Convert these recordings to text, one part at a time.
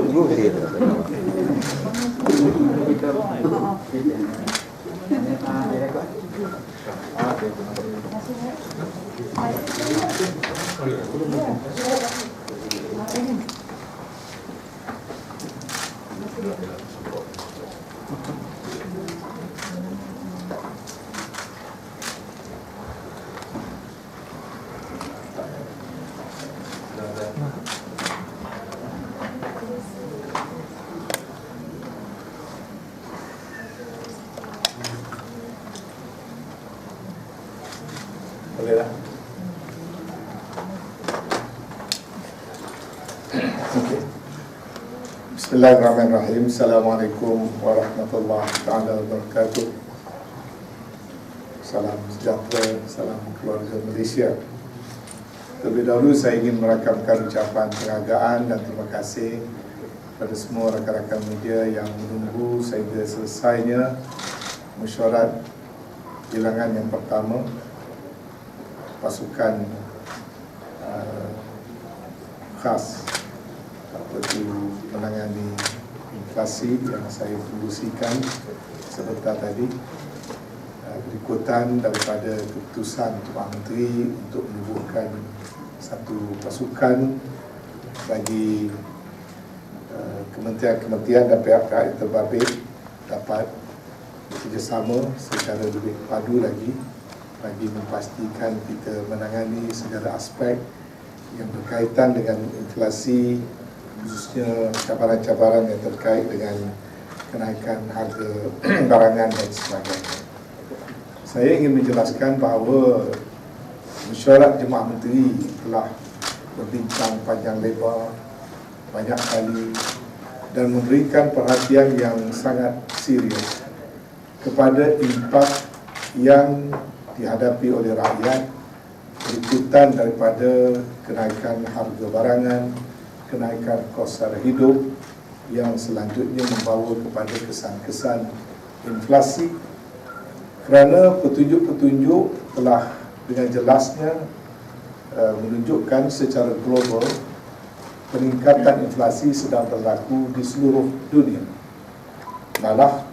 Tunggu dia. Bolehlah. Okay. Bismillahirrahmanirrahim. Assalamualaikum warahmatullahi wabarakatuh. Salam sejahtera, salam keluarga Malaysia. Terlebih dahulu saya ingin merakamkan ucapan penghargaan dan terima kasih kepada semua rakan-rakan media yang menunggu sehingga selesainya mesyuarat bilangan yang pertama pasukan khas untuk menangani inflasi yang saya fungsikan sebentar tadi, berikutan daripada keputusan Tuan Menteri untuk menubuhkan satu pasukan bagi kementerian-kementerian dan pihak-pihak yang terbabit dapat bekerjasama secara lebih padu lagi bagi memastikan kita menangani segala aspek yang berkaitan dengan inflasi, khususnya cabaran-cabaran yang terkait dengan kenaikan harga barangan dan sebagainya. Saya ingin menjelaskan bahawa mesyuarat Jemaah Menteri telah berbincang panjang lebar banyak kali dan memberikan perhatian yang sangat serius kepada impak yang dihadapi oleh rakyat berikutan daripada kenaikan harga barangan, kenaikan kos sara hidup yang selanjutnya membawa kepada kesan-kesan inflasi, kerana petunjuk-petunjuk telah dengan jelasnya menunjukkan secara global peningkatan inflasi sedang berlaku di seluruh dunia, malah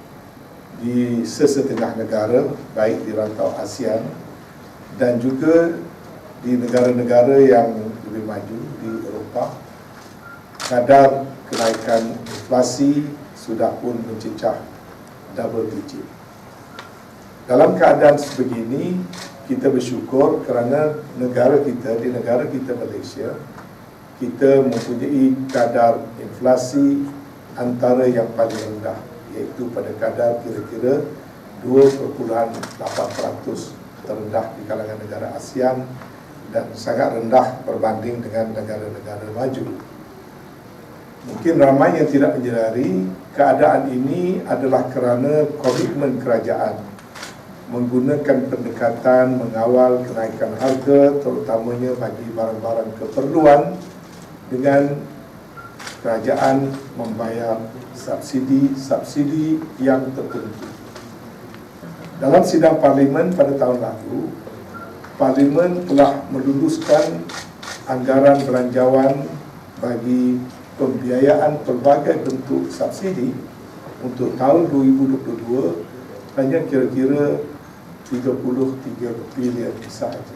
di sesetengah negara, baik di rantau ASEAN dan juga di negara-negara yang lebih maju di Eropah, kadar kenaikan inflasi sudah pun mencecah double digit. Dalam keadaan sebegini, kita bersyukur kerana negara kita, di negara kita Malaysia, kita mempunyai kadar inflasi antara yang paling rendah, iaitu pada kadar kira-kira 2.8% terendah di kalangan negara ASEAN dan sangat rendah berbanding dengan negara-negara maju. Mungkin ramai yang tidak menyedari keadaan ini adalah kerana komitmen kerajaan menggunakan pendekatan mengawal kenaikan harga, terutamanya bagi barang-barang keperluan, dengan kerajaan membayar subsidi yang tertentu. Dalam sidang Parlimen pada tahun lalu, Parlimen telah meluluskan anggaran belanjawan bagi pembiayaan pelbagai bentuk subsidi untuk tahun 2022 hanya kira-kira 33 bilion sahaja.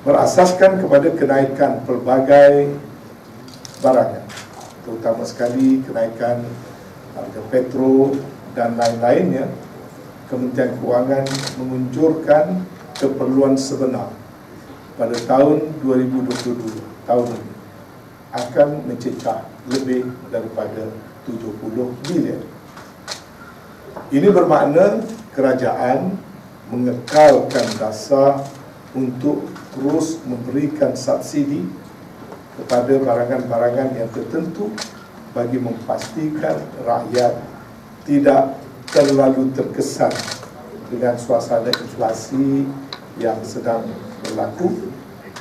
Berasaskan kepada kenaikan pelbagai barangan, terutama sekali kenaikan harga petrol dan lain-lainnya, Kementerian Kewangan mengunjurkan keperluan sebenar pada tahun 2022, tahun ini, akan mencecah lebih daripada 70 bilion. Ini bermakna kerajaan mengekalkan dasar untuk terus memberikan subsidi kepada barangan-barangan yang tertentu bagi memastikan rakyat tidak terlalu terkesan dengan suasana inflasi yang sedang berlaku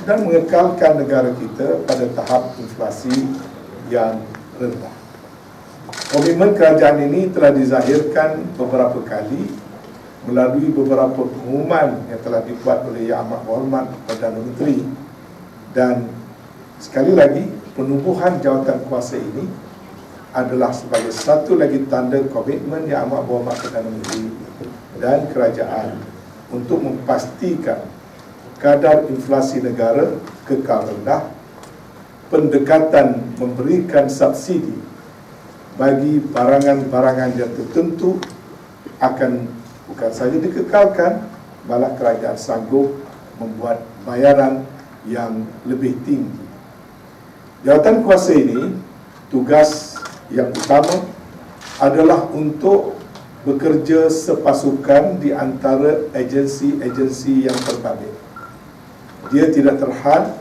dan mengekalkan negara kita pada tahap inflasi yang rendah. Komitmen kerajaan ini telah dizahirkan beberapa kali melalui beberapa pengumuman yang telah dibuat oleh Yang Amat Berhormat Perdana Menteri, dan sekali lagi penubuhan jawatan kuasa ini adalah sebagai satu lagi tanda komitmen Yang Amat Berhormat Perdana Menteri dan kerajaan untuk memastikan kadar inflasi negara kekal rendah, pendekatan memberikan subsidi bagi barangan-barangan yang tertentu akan bukan saja dikekalkan, malah kerajaan sanggup membuat bayaran yang lebih tinggi. Jawatan kuasa ini, tugas yang utama adalah untuk bekerja sepasukan di antara agensi-agensi yang berbabit. Dia tidak terhad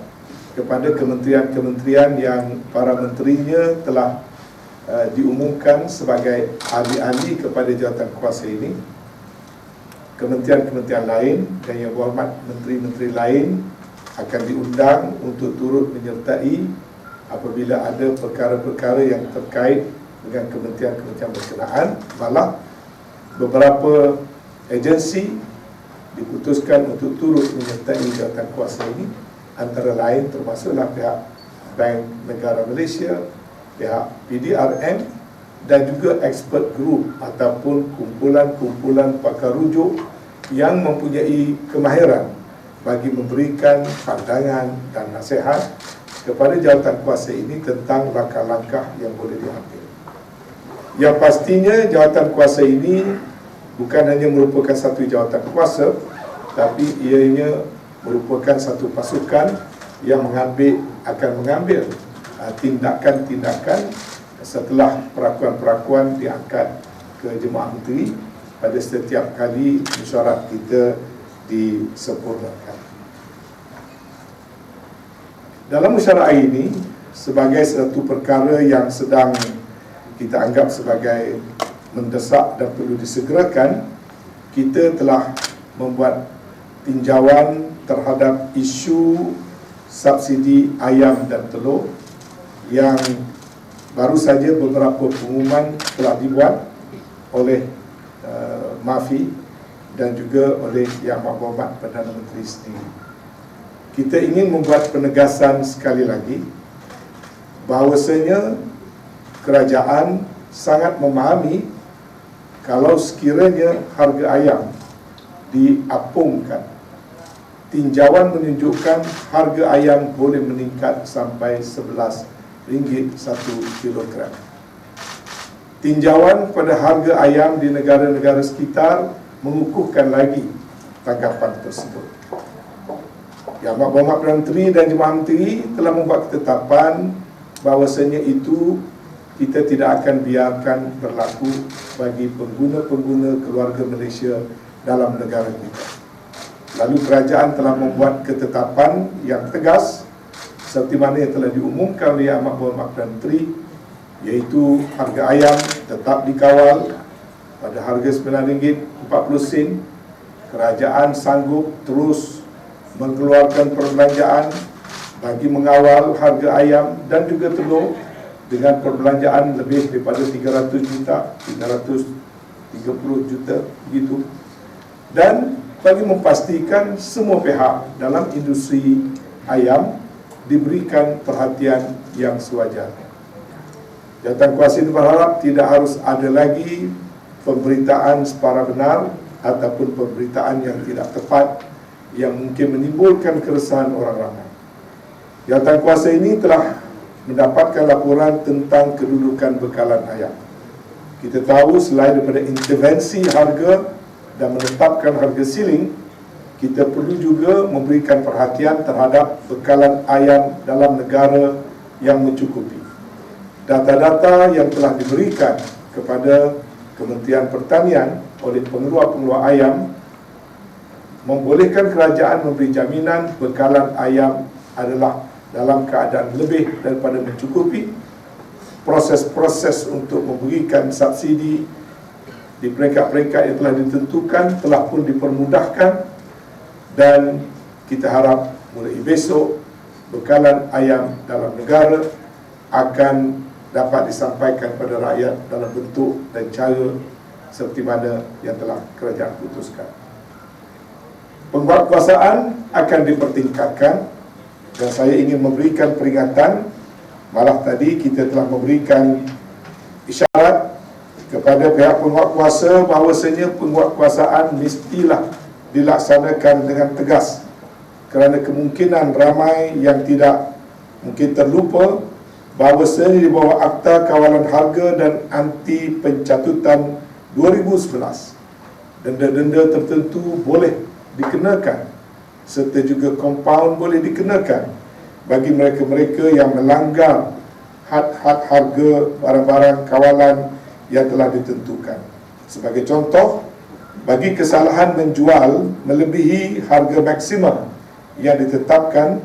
kepada kementerian-kementerian yang para menterinya telah diumumkan sebagai ahli-ahli kepada jawatan kuasa ini. Kementerian-kementerian lain dan Yang Berhormat menteri-menteri lain akan diundang untuk turut menyertai apabila ada perkara-perkara yang terkait dengan kementerian-kementerian berkenaan. Malah beberapa agensi diputuskan untuk turut menyertai jawatan kuasa ini, antara lain termasuklah pihak Bank Negara Malaysia, pihak PDRM dan juga expert group ataupun kumpulan-kumpulan pakar rujuk yang mempunyai kemahiran bagi memberikan pandangan dan nasihat kepada jawatan kuasa ini tentang langkah-langkah yang boleh diambil. Yang pastinya jawatan kuasa ini bukan hanya merupakan satu jawatan kuasa, tapi ianya merupakan satu pasukan yang akan mengambil tindakan-tindakan setelah perakuan-perakuan diangkat ke Jemaah Menteri pada setiap kali mesyuarat kita disempurnakan. Dalam mesyuarat ini, sebagai satu perkara yang sedang kita anggap sebagai mendesak dan perlu disegerakan, kita telah membuat tinjauan terhadap isu subsidi ayam dan telur yang baru saja beberapa pengumuman telah dibuat oleh MAFI dan juga oleh Yang Amat Berhormat Perdana Menteri sendiri. Kita ingin membuat penegasan sekali lagi bahawasanya kerajaan sangat memahami kalau sekiranya harga ayam diapungkan, tinjauan menunjukkan harga ayam boleh meningkat sampai RM11 1 kilogram. Tinjauan pada harga ayam di negara-negara sekitar mengukuhkan lagi tanggapan tersebut. Yang Amat Berhormat Perdana Menteri dan Jemaah Menteri telah membuat ketetapan bahawasanya itu kita tidak akan biarkan berlaku bagi pengguna-pengguna keluarga Malaysia dalam negara kita. Lalu kerajaan telah membuat ketetapan yang tegas seperti mana yang telah diumumkan oleh Yang Amat Berhormat Perdana Menteri, iaitu harga ayam tetap dikawal pada harga RM9.40. Kerajaan sanggup terus mengeluarkan perbelanjaan bagi mengawal harga ayam dan juga telur dengan perbelanjaan lebih daripada 300 juta, 330 juta begitu, dan bagi memastikan semua pihak dalam industri ayam diberikan perhatian yang sewajarnya. Jawatan kuasa ini berharap tidak harus ada lagi pemberitaan separa benar ataupun pemberitaan yang tidak tepat yang mungkin menimbulkan keresahan orang ramai. Jawatan kuasa ini telah mendapatkan laporan tentang kedudukan bekalan ayam. Kita tahu selain daripada intervensi harga dan menetapkan harga siling, kita perlu juga memberikan perhatian terhadap bekalan ayam dalam negara yang mencukupi. Data-data yang telah diberikan kepada Kementerian Pertanian oleh pengeluar-pengeluar ayam membolehkan kerajaan memberi jaminan bekalan ayam adalah dalam keadaan lebih daripada mencukupi. Proses-proses untuk memberikan subsidi di peringkat-peringkat yang telah ditentukan telah pun dipermudahkan, dan kita harap mulai besok bekalan ayam dalam negara akan dapat disampaikan kepada rakyat dalam bentuk dan cara seperti mana yang telah kerajaan putuskan. Penguatkuasaan akan dipertingkatkan, dan saya ingin memberikan peringatan Malah tadi kita telah memberikan isyarat kepada pihak penguatkuasa bahawasanya penguatkuasaan mestilah dilaksanakan dengan tegas, kerana kemungkinan ramai yang tidak mungkin terlupa bahawasanya di bawah Akta Kawalan Harga dan Anti Pencatutan 2011, denda-denda tertentu boleh dikenakan serta juga kompaun boleh dikenakan bagi mereka-mereka yang melanggar had-had harga barang-barang kawalan yang telah ditentukan. Sebagai contoh, bagi kesalahan menjual melebihi harga maksimum yang ditetapkan,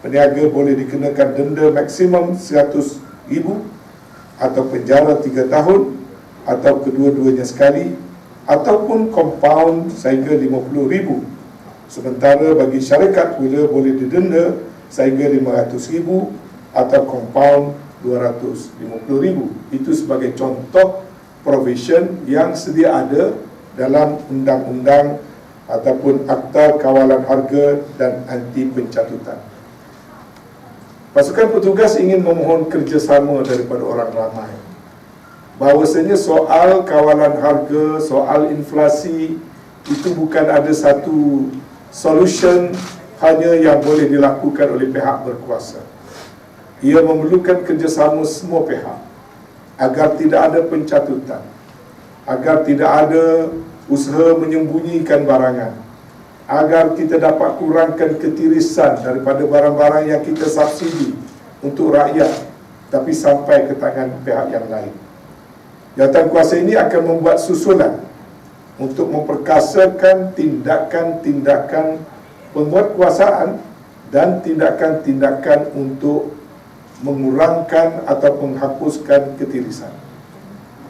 peniaga boleh dikenakan denda maksimum RM100,000 atau penjara 3 tahun atau kedua-duanya sekali, ataupun kompaun sehingga RM50,000. Sementara bagi syarikat pula boleh didenda sehingga RM500,000 atau kompaun RM250,000. Itu sebagai contoh provision yang sedia ada dalam undang-undang ataupun Akta Kawalan Harga dan Anti Pencatutan. Pasukan petugas ingin memohon kerjasama daripada orang ramai bahawasanya soal kawalan harga, soal inflasi itu bukan ada satu solution hanya yang boleh dilakukan oleh pihak berkuasa. Ia memerlukan kerjasama semua pihak agar tidak ada pencatutan, agar tidak ada usaha menyembunyikan barangan, agar kita dapat kurangkan ketirisan daripada barang-barang yang kita subsidi untuk rakyat tapi sampai ke tangan pihak yang lain. Jawatankuasa ini akan membuat susulan untuk memperkasakan tindakan-tindakan penguatkuasaan dan tindakan-tindakan untuk mengurangkan atau menghapuskan ketirisan.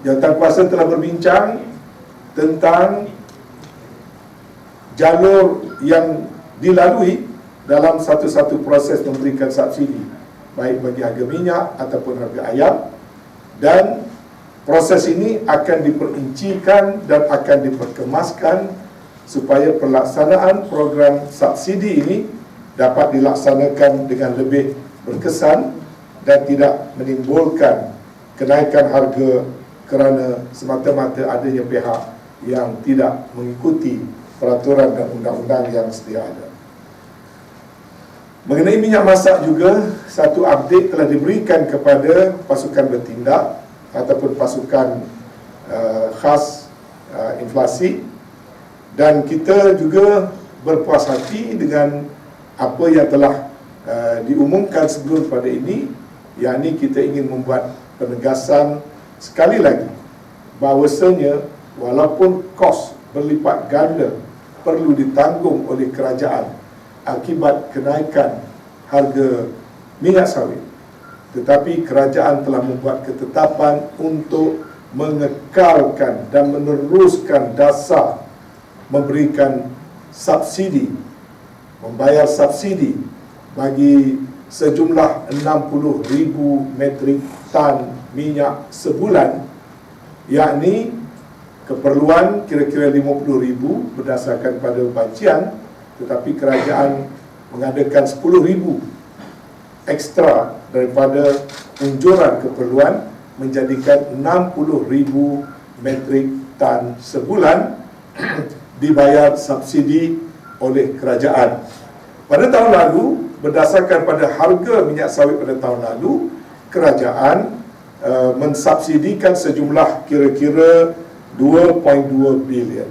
Jawatankuasa telah berbincang tentang jalur yang dilalui dalam satu-satu proses memberikan subsidi, baik bagi harga minyak ataupun harga ayam, dan proses ini akan diperincikan dan akan diperkemaskan supaya pelaksanaan program subsidi ini dapat dilaksanakan dengan lebih berkesan dan tidak menimbulkan kenaikan harga kerana semata-mata adanya pihak yang tidak mengikuti peraturan dan undang-undang yang sedia ada. Mengenai minyak masak juga, satu update telah diberikan kepada pasukan bertindak ataupun pasukan khas inflasi, dan kita juga berpuas hati dengan apa yang telah diumumkan sebelum pada ini, yakni kita ingin membuat penegasan sekali lagi bahawasanya walaupun kos berlipat ganda perlu ditanggung oleh kerajaan akibat kenaikan harga minyak sawit, tetapi kerajaan telah membuat ketetapan untuk mengekalkan dan meneruskan dasar memberikan subsidi, membayar subsidi bagi sejumlah 60,000 metrik tan minyak sebulan, yakni keperluan kira-kira 50,000 berdasarkan pada bancian, tetapi kerajaan mengadakan 10,000 ekstra daripada unjuran keperluan, menjadikan 60,000 metrik tan sebulan dibayar subsidi oleh kerajaan. Pada tahun lalu, berdasarkan pada harga minyak sawit pada tahun lalu, kerajaan mensubsidikan sejumlah kira-kira 2.2 bilion.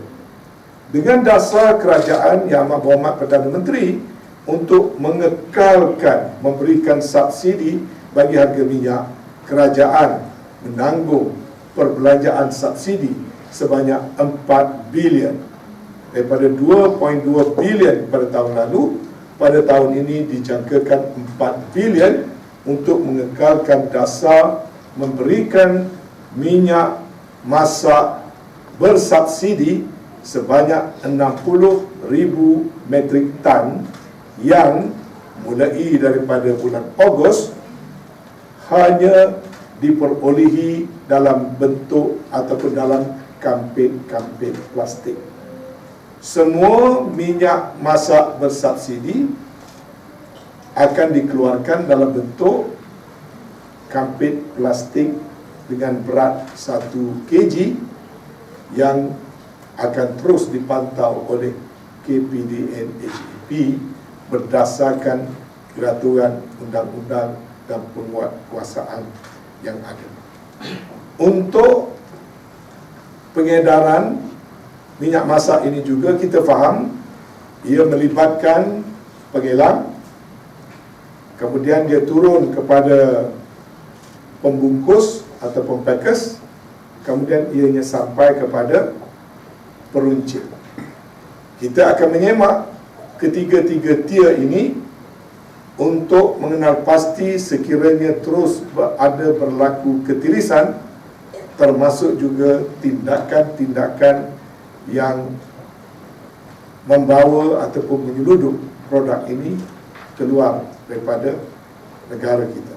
Dengan dasar kerajaan yang amat berhormat Perdana Menteri untuk mengekalkan memberikan subsidi bagi harga minyak, kerajaan menanggung perbelanjaan subsidi sebanyak 4 bilion. Daripada 2.2 bilion pada tahun lalu, pada tahun ini dijangkakan 4 bilion untuk mengekalkan dasar memberikan minyak masak bersubsidi sebanyak 60,000 metrik tan yang mulai daripada bulan Ogos hanya diperolehi dalam bentuk ataupun dalam kampin-kampin plastik. Semua minyak masak bersubsidi akan dikeluarkan dalam bentuk kampit plastik dengan berat 1 kg yang akan terus dipantau oleh KPDN-HEP berdasarkan peraturan undang-undang dan penguatkuasaan yang ada. Untuk pengedaran minyak masak ini juga kita faham ia melibatkan pengelang, kemudian dia turun kepada pembungkus atau packers, kemudian ianya sampai kepada peruncit. Kita akan menyemak ketiga-tiga tier ini untuk mengenal pasti sekiranya terus ada berlaku ketirisan, termasuk juga tindakan-tindakan yang membawa ataupun menyelundup produk ini keluar daripada negara kita.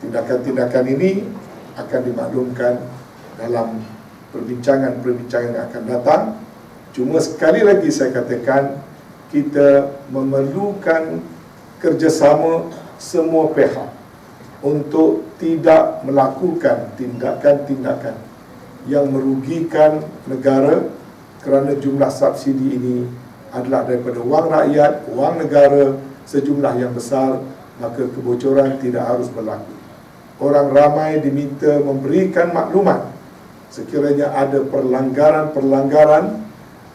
Tindakan-tindakan ini akan dimaklumkan dalam perbincangan-perbincangan yang akan datang. Cuma sekali lagi saya katakan, kita memerlukan kerjasama semua pihak untuk tidak melakukan tindakan-tindakan yang merugikan negara, kerana jumlah subsidi ini adalah daripada wang rakyat, wang negara sejumlah yang besar, maka kebocoran tidak harus berlaku. Orang ramai diminta memberikan maklumat sekiranya ada perlanggaran-perlanggaran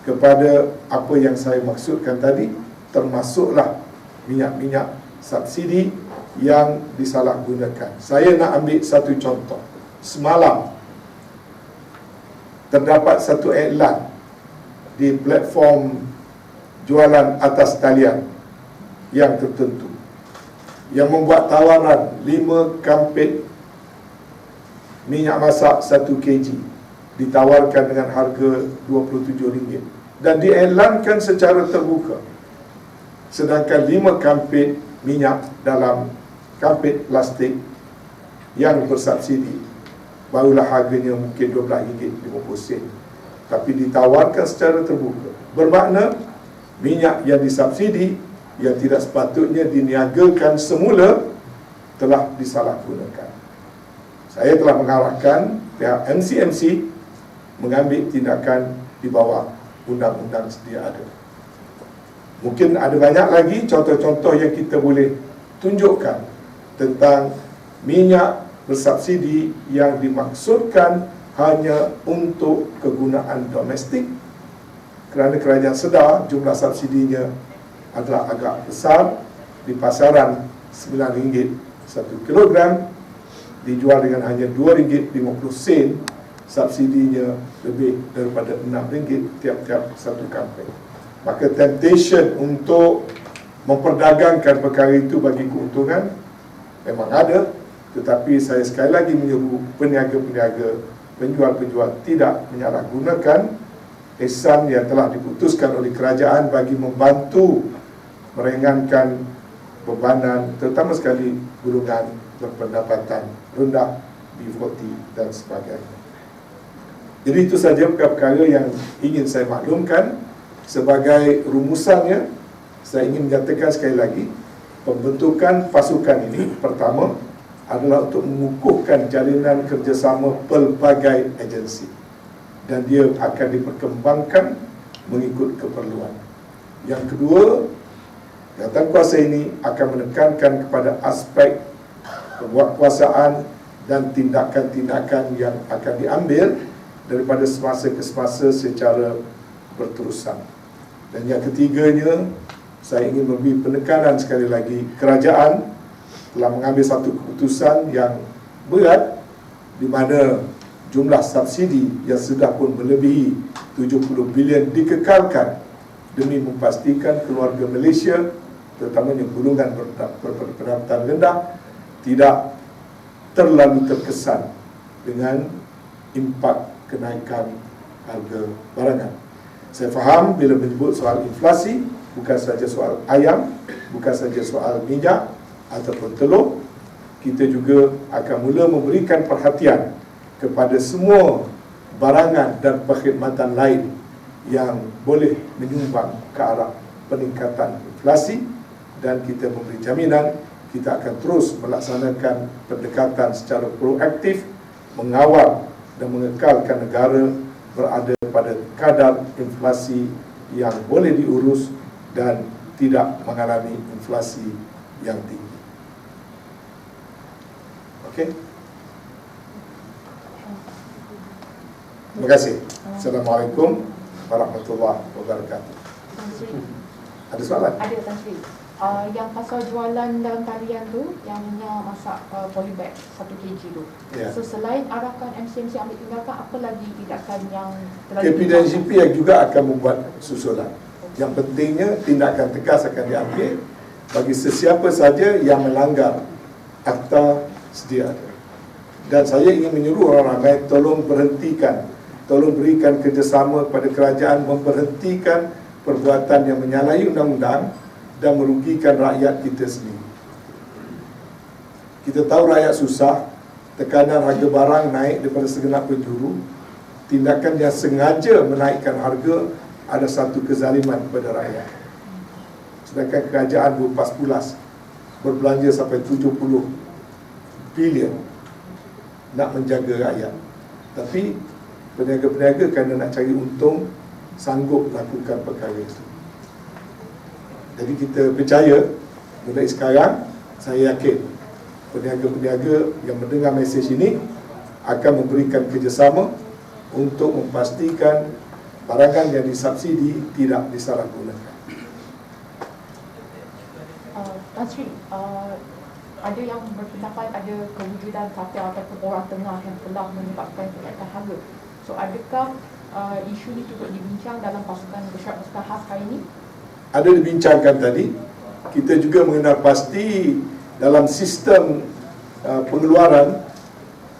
kepada apa yang saya maksudkan tadi, termasuklah minyak-minyak subsidi yang disalahgunakan. Saya nak ambil satu contoh. Semalam terdapat satu iklan di platform jualan atas talian yang tertentu yang membuat tawaran 5 kampit minyak masak 1 kg ditawarkan dengan harga RM27 dan diiklankan secara terbuka, sedangkan 5 kampit minyak dalam kampit plastik yang bersubsidi barulah harganya mungkin RM12.50, tapi ditawarkan secara terbuka. Bermakna minyak yang disubsidi yang tidak sepatutnya diniagakan semula telah disalahgunakan. Saya telah mengarahkan pihak MCMC mengambil tindakan di bawah undang-undang sedia ada. Mungkin ada banyak lagi contoh-contoh yang kita boleh tunjukkan tentang minyak bersubsidi yang dimaksudkan hanya untuk kegunaan domestik, kerana kerajaan sedar jumlah subsidinya adalah agak besar. Di pasaran RM9 1 kilogram, dijual dengan hanya RM2.50, subsidinya lebih daripada RM6 tiap-tiap satu kampung. Maka temptation untuk memperdagangkan perkara itu bagi keuntungan memang ada, tetapi saya sekali lagi menyeru peniaga-peniaga, penjual-penjual tidak menyalahgunakan ihsan yang telah diputuskan oleh kerajaan bagi membantu meringankan bebanan, terutama sekali golongan berpendapatan rendah, B40 dan sebagainya. Jadi itu saja perkara yang ingin saya maklumkan. Sebagai rumusannya, saya ingin menyatakan sekali lagi, pembentukan pasukan ini pertama adalah untuk mengukuhkan jalinan kerjasama pelbagai agensi, dan dia akan diperkembangkan mengikut keperluan. Yang kedua, jawatankuasa ini akan menekankan kepada aspek penguatkuasaan dan tindakan-tindakan yang akan diambil daripada semasa ke semasa secara berterusan. Dan yang ketiganya, saya ingin memberi penekanan sekali lagi, kerajaan telah mengambil satu keputusan yang berat, di mana jumlah subsidi yang sudah pun melebihi 70 bilion dikekalkan demi memastikan keluarga Malaysia, terutamanya golongan berpendapatan rendah, tidak terlalu terkesan dengan impak kenaikan harga barangan. Saya faham bila menyebut soal inflasi, bukan saja soal ayam, bukan saja soal minyak ataupun telur, kita juga akan mula memberikan perhatian kepada semua barangan dan perkhidmatan lain yang boleh menyumbang ke arah peningkatan inflasi, dan kita memberi jaminan kita akan terus melaksanakan pendekatan secara proaktif, mengawal dan mengekalkan negara berada pada kadar inflasi yang boleh diurus dan tidak mengalami inflasi yang tinggi. Okey. Terima kasih. Assalamualaikum warahmatullahi wabarakatuh. Ada soalan? Ada, Tan Sri. Yang pasal jualan dalam talian tu, yang punya masak polybag 1 kg tu. Ya. So selain arahan MCMC ambil tindakan, apa lagi tindakan yang KP dan GP yang juga akan membuat susulan. Yang pentingnya tindakan tegas akan diambil bagi sesiapa saja yang melanggar akta sedia ada. Dan saya ingin menyuruh orang ramai tolong berhentikan, tolong berikan kerjasama kepada kerajaan memberhentikan perbuatan yang menyalahi undang-undang dan merugikan rakyat kita sendiri. Kita tahu rakyat susah, tekanan harga barang naik daripada segenap penjuru. Tindakan yang sengaja menaikkan harga ada satu kezaliman kepada rakyat. Sedangkan kerajaan berpas pulas berbelanja sampai 70 bilion nak menjaga rakyat. Tapi peniaga-peniaga kerana nak cari untung sanggup lakukan perkara itu. Jadi kita percaya mulai sekarang, saya yakin peniaga-peniaga yang mendengar mesej ini akan memberikan kerjasama untuk memastikan barangan yang disubsidi tidak disalahgunakan. Tan Sri, ada yang berpendapat ada kewujudan kartel ataupun orang tengah yang telah menyebabkan kenaikan harga. So adakah isu ini turut dibincang dalam pasukan bersyarat khas hari ini? Ada dibincangkan tadi. Kita juga mengenal pasti dalam sistem pengeluaran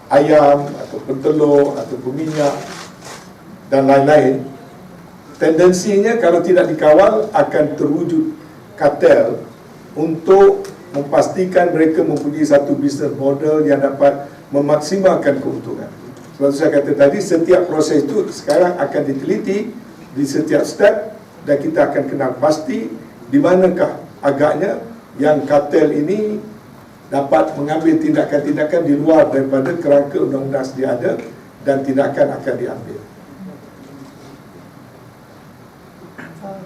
ayam ataupun telur ataupun minyak dan lain-lain, tendensinya kalau tidak dikawal akan terwujud kartel untuk memastikan mereka mempunyai satu business model yang dapat memaksimalkan keuntungan. Sebab saya kata tadi, setiap proses itu sekarang akan diteliti di setiap step dan kita akan kenal pasti di manakah agaknya yang kartel ini dapat mengambil tindakan-tindakan di luar daripada kerangka undang-undang sedia ada dan tindakan akan diambil.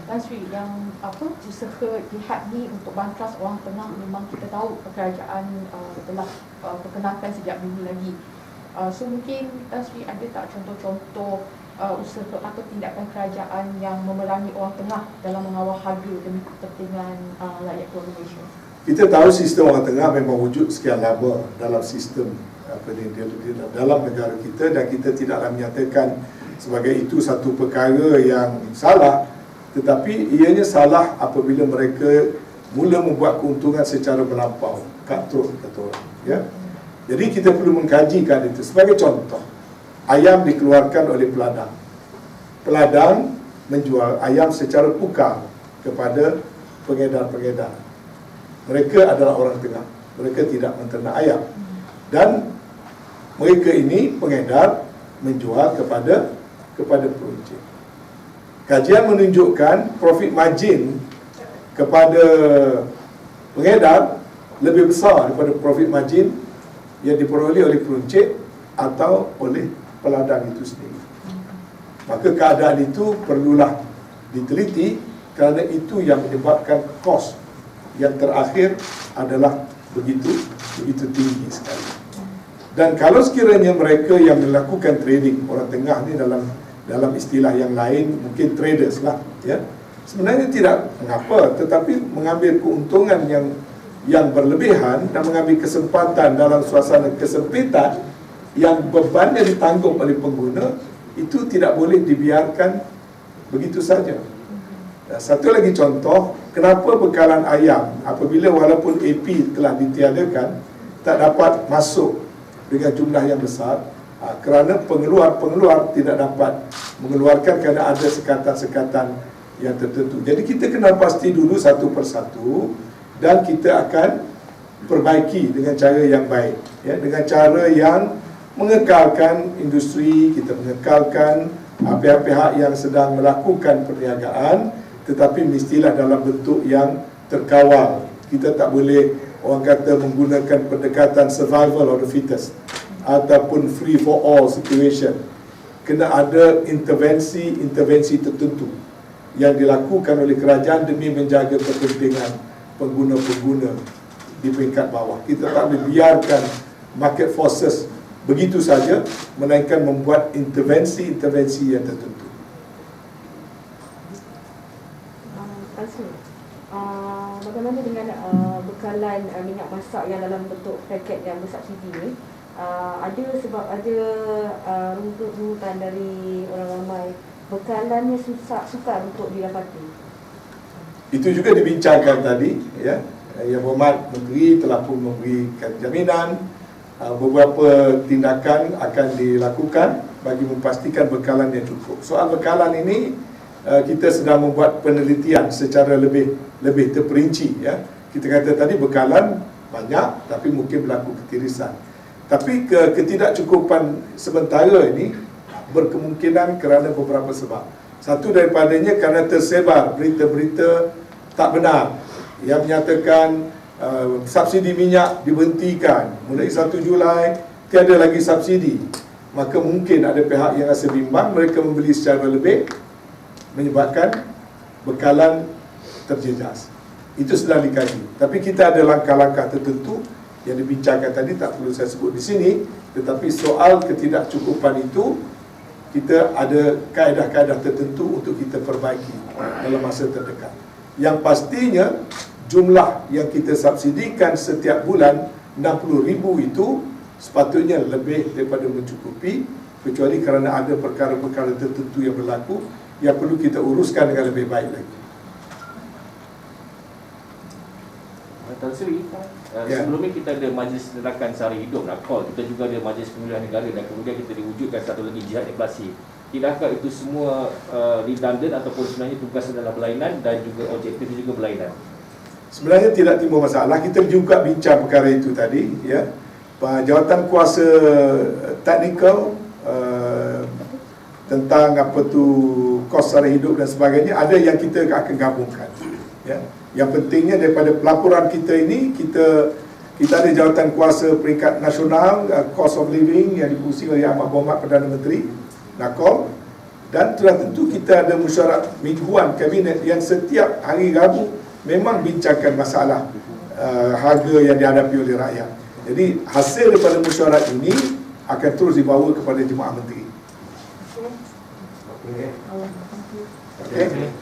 Tan Sri, yang usaha jihad ni untuk bantras orang tengah memang kita tahu kerajaan telah perkenalkan sejak dulu lagi. So mungkin Tan Sri ada tak contoh-contoh usaha atau tindakan kerajaan yang memerangi orang tengah dalam mengawal harga demi kepentingan rakyat keluarga Malaysia? Kita tahu sistem orang tengah memang wujud sekian lama dalam sistem dalam negara kita dan kita tidaklah menyatakan sebagai itu satu perkara yang salah, tetapi ianya salah apabila mereka mula membuat keuntungan secara melampau, cutthroat kata orang, ya. Jadi kita perlu mengkajikan itu. Sebagai contoh, ayam dikeluarkan oleh peladang. Peladang menjual ayam secara pukar kepada pengedar-pengedar. Mereka adalah orang tengah. Mereka tidak menternak ayam. Dan mereka ini pengedar menjual kepada peruncit. Kajian menunjukkan profit margin kepada pengedar lebih besar daripada profit margin yang diperoleh oleh peruncit atau oleh peladang itu sendiri. Maka keadaan itu perlulah diteliti kerana itu yang menyebabkan kos yang terakhir adalah begitu tinggi sekali. Dan kalau sekiranya mereka yang melakukan trading, orang tengah ni dalam istilah yang lain mungkin traders lah, ya. Sebenarnya tidak mengapa, tetapi mengambil keuntungan yang berlebihan dan mengambil kesempatan dalam suasana kesempitan yang bebannya ditanggung oleh pengguna, itu tidak boleh dibiarkan begitu saja. Satu lagi contoh, kenapa bekalan ayam apabila walaupun AP telah ditiadakan tak dapat masuk dengan jumlah yang besar, kerana pengeluar tidak dapat mengeluarkan kerana ada sekatan-sekatan yang tertentu. Jadi kita kena pasti dulu satu persatu dan kita akan perbaiki dengan cara yang baik, ya, dengan cara yang mengekalkan industri, kita mengekalkan pihak-pihak yang sedang melakukan perniagaan, tetapi mestilah dalam bentuk yang terkawal. Kita tak boleh orang kata menggunakan pendekatan survival of the fittest ataupun free for all situation. Kena ada intervensi tertentu yang dilakukan oleh kerajaan demi menjaga kepentingan pengguna-pengguna di peringkat bawah. Kita tak boleh biarkan market forces begitu saja, melainkan membuat intervensi yang tertentu. Bagaimana dengan bekalan minyak masak yang dalam bentuk paket yang bersubsidi ni? Ada sebab ada runtutan dari orang ramai, bekalannya sukar untuk didapati. Itu juga dibincangkan tadi, ya. Yang Berhormat Menteri telah pun memberikan jaminan beberapa tindakan akan dilakukan bagi memastikan bekalan yang cukup. Soal bekalan ini kita sedang membuat penelitian secara lebih terperinci, ya. Kita kata tadi bekalan banyak tapi mungkin berlaku ketirisan. Tapi ketidakcukupan sementara ini berkemungkinan kerana beberapa sebab. Satu daripadanya kerana tersebar berita-berita tak benar yang menyatakan subsidi minyak diberhentikan mulai 1 Julai, tiada lagi subsidi. Maka mungkin ada pihak yang rasa bimbang, mereka membeli secara lebih, menyebabkan bekalan terjejas. Itu sedang dikaji. Tapi kita ada langkah-langkah tertentu yang dibincangkan tadi, tak perlu saya sebut di sini. Tetapi soal ketidakcukupan itu, kita ada kaedah-kaedah tertentu untuk kita perbaiki dalam masa terdekat. Yang pastinya jumlah yang kita subsidikan setiap bulan 60,000 itu sepatutnya lebih daripada mencukupi, kecuali kerana ada perkara-perkara tertentu yang berlaku yang perlu kita uruskan dengan lebih baik lagi. Tan Sri, sebelum ni kita ada Majlis Nerakan Sara Hidup NACOL, kita juga ada Majlis Pemilihan Negara, dan kemudian kita diwujudkan satu lagi jihad inflasi. Tidakkah itu semua redundant ataupun sebenarnya tugas adalah berlainan dan juga objektif juga berlainan? Sebenarnya tidak timbul masalah. Kita juga bincang perkara itu tadi, ya. Jawatan kuasa teknikal tentang apa tu kos sara hidup dan sebagainya, ada yang kita akan gabungkan, ya. Yang pentingnya daripada pelaporan kita ini, kita ada jawatan kuasa peringkat nasional, cost of living yang dipusi oleh Amat Berhormat Perdana Menteri NACOL, dan telah tentu kita ada mesyuarat mingguan kabinet yang setiap hari Rabu memang bincangkan masalah harga yang dihadapi oleh rakyat. Jadi hasil daripada mesyuarat ini akan terus dibawa kepada Jemaah Menteri. Okay.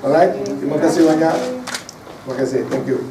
Alright, terima kasih banyak. Terima kasih. Thank you.